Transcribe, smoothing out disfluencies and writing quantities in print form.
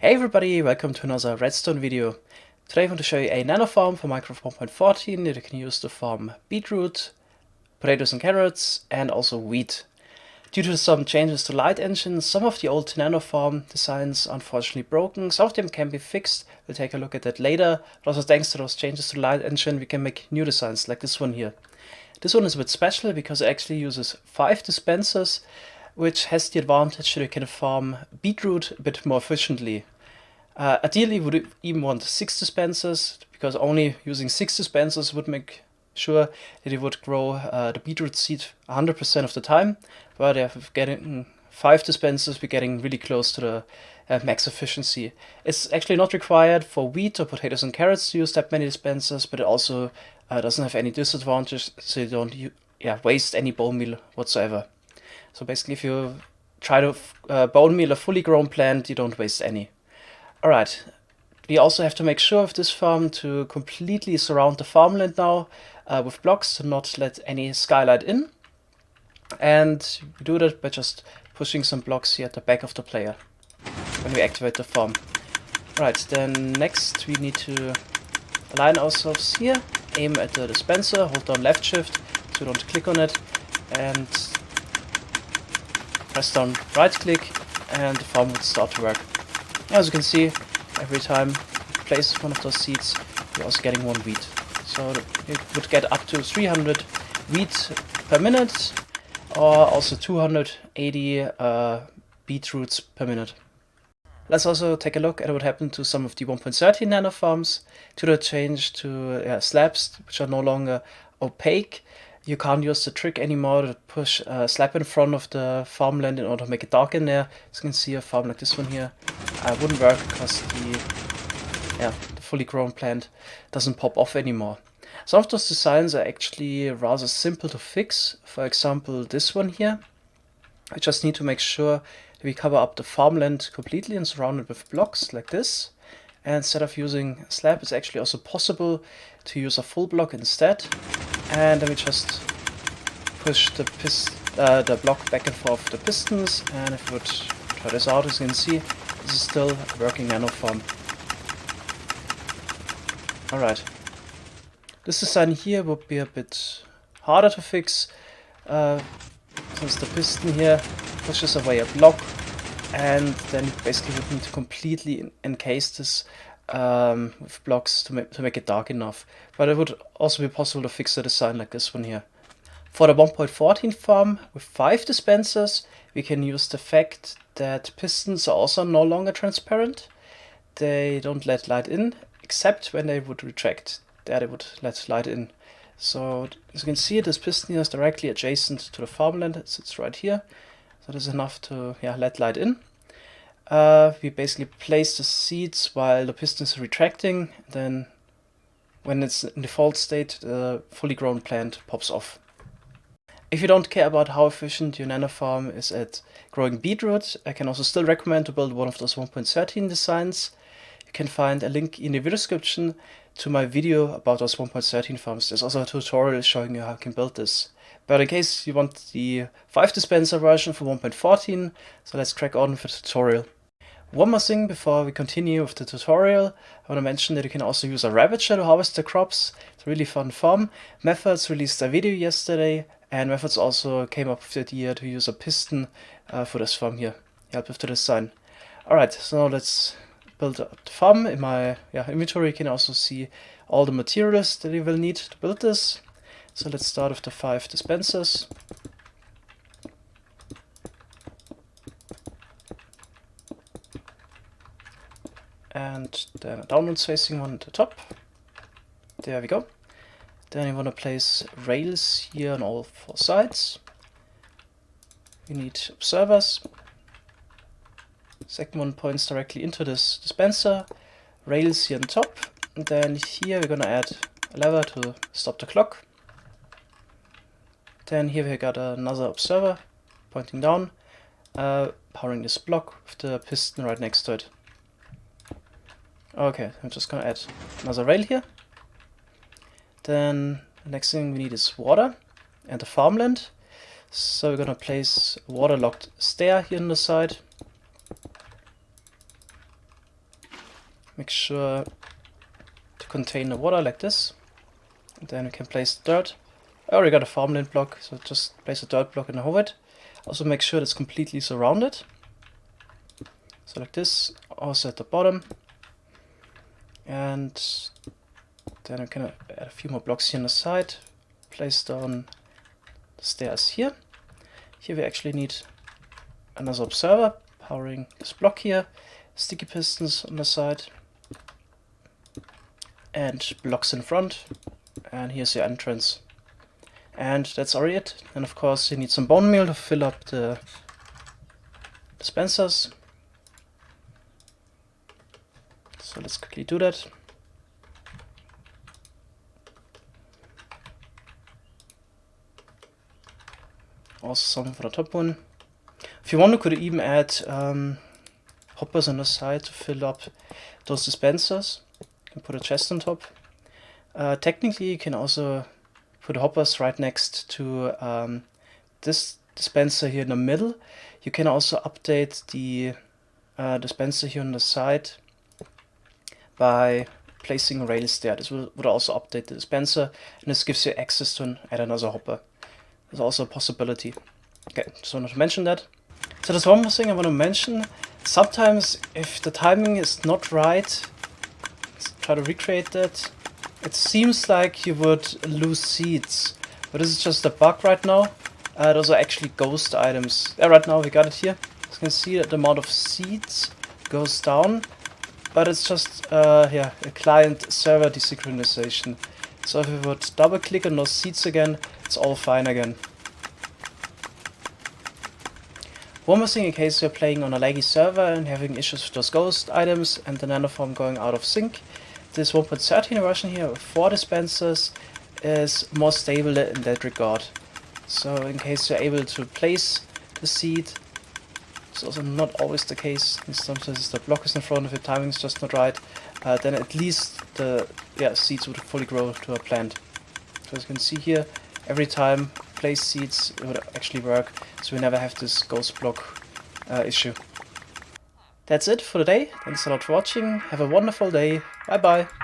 Hey everybody, welcome to another redstone video. Today I want to show you a nano farm for Minecraft 1.14 that you can use to farm beetroot, potatoes and carrots, and also wheat. Due to some changes to light engines, some of the old nano farm designs are unfortunately broken. Some of them can be fixed, we'll take a look at that later. But also thanks to those changes to light engine, we can make new designs like this one here. This one is a bit special because it actually uses 5 dispensers, which has the advantage that you can farm beetroot a bit more efficiently. Ideally, we would even want 6 dispensers, because only using 6 dispensers would make sure that it would grow the beetroot seed 100% of the time. But if getting 5 dispensers, we're getting really close to the max efficiency. It's actually not required for wheat or potatoes and carrots to use that many dispensers, but it also doesn't have any disadvantage, so you don't waste any bone meal whatsoever. So basically, if you try to bone meal a fully grown plant, you don't waste any. Alright, we also have to make sure of this farm to completely surround the farmland now with blocks to not let any skylight in. And we do that by just pushing some blocks here at the back of the player when we activate the farm. Alright, then next we need to align ourselves here, aim at the dispenser, hold down left shift so we don't click on it, and press down right click and the farm would start to work. As you can see, every time you place one of those seeds, you're also getting 1 wheat. So it would get up to 300 wheat per minute, or also 280 beetroots per minute. Let's also take a look at what happened to some of the 1.13 nano farms to the change to slabs, which are no longer opaque. You can't use the trick anymore to push a slab in front of the farmland in order to make it dark in there. As you can see, a farm like this one here wouldn't work because the fully grown plant doesn't pop off anymore. Some of those designs are actually rather simple to fix. For example, this one here. I just need to make sure that we cover up the farmland completely and surround it with blocks like this. And instead of using a slab, it's actually also possible to use a full block instead. And then we just push the block back and forth with the pistons. And if we would try this out, as you can see, this is still a working nano farm. Alright. This design here would be a bit harder to fix, since the piston here pushes away a block, and then you basically would need to completely encase this with blocks to make it dark enough. But it would also be possible to fix a design like this one here. For the 1.14 farm with 5 dispensers, we can use the fact that pistons are also no longer transparent. They don't let light in, except when they would retract. There they would let light in. So as you can see, this piston here is directly adjacent to the farmland. It sits right here. So this is enough to let light in. We basically place the seeds while the piston is retracting. Then when it's in default state, the fully grown plant pops off. If you don't care about how efficient your nano farm is at growing beetroot, I can also still recommend to build one of those 1.13 designs. You can find a link in the video description to my video about those 1.13 farms. There's also a tutorial showing you how you can build this. But in case you want the 5 dispenser version for 1.14, so let's crack on with the tutorial. One more thing before we continue with the tutorial, I want to mention that you can also use a ravager to harvest the crops. It's a really fun farm. Methodzz released a video yesterday, and Methodzz also came up with the idea to use a piston for this farm here. Help with the design. Alright, so now let's build up the farm. In my inventory you can also see all the materials that you will need to build this. So let's start with the 5 dispensers. And then a downwards facing one at the top. There we go. Then you want to place rails here on all 4 sides. You need observers. Second one points directly into this dispenser. Rails here on top. And then here we're going to add a lever to stop the clock. Then here we got another observer pointing down, powering this block with the piston right next to it. Okay, I'm just going to add another rail here. Then the next thing we need is water and the farmland. So we're going to place a waterlogged stair here on the side. make sure to contain the water like this. And then we can place the dirt. I already got a farmland block, so just place a dirt block and hold it. Also make sure it's completely surrounded. So like this, also at the bottom. And then we can add a few more blocks here on the side. Place down the stairs here. Here we actually need another observer powering this block here. Sticky pistons on the side. And blocks in front. And here's your entrance. And that's already it. And of course you need some bone meal to fill up the dispensers. So let's quickly do that. Also some for the top one. If you want, you could even add hoppers on the side to fill up those dispensers. You can put a chest on top. Technically you can also put hoppers right next to this dispenser here in the middle. You can also update the dispenser here on the side by placing rails there. This would also update the dispenser, and this gives you access to add another hopper. There's also a possibility. Okay, just wanted to mention that. So there's one more thing I want to mention. Sometimes if the timing is not right, let's try to recreate that. It seems like you would lose seeds, but this is just a bug right now. Those are actually ghost items. Yeah, right now we got it here. As you can see that the amount of seeds goes down, but it's just yeah, a client-server desynchronization. So if we would double click on those seeds again, it's all fine again. One more thing, in case you're playing on a laggy server and having issues with those ghost items and the nanoform going out of sync, this 1.13 version here with 4 dispensers is more stable in that regard. So in case you're able to place the seed, it's also not always the case, and sometimes the block is in front of your timing is just not right, then at least the seeds would fully grow to a plant. So as you can see here, every time place seeds it would actually work, so we never have this ghost block issue. That's it for today. Thanks a lot for watching. Have a wonderful day. Bye bye.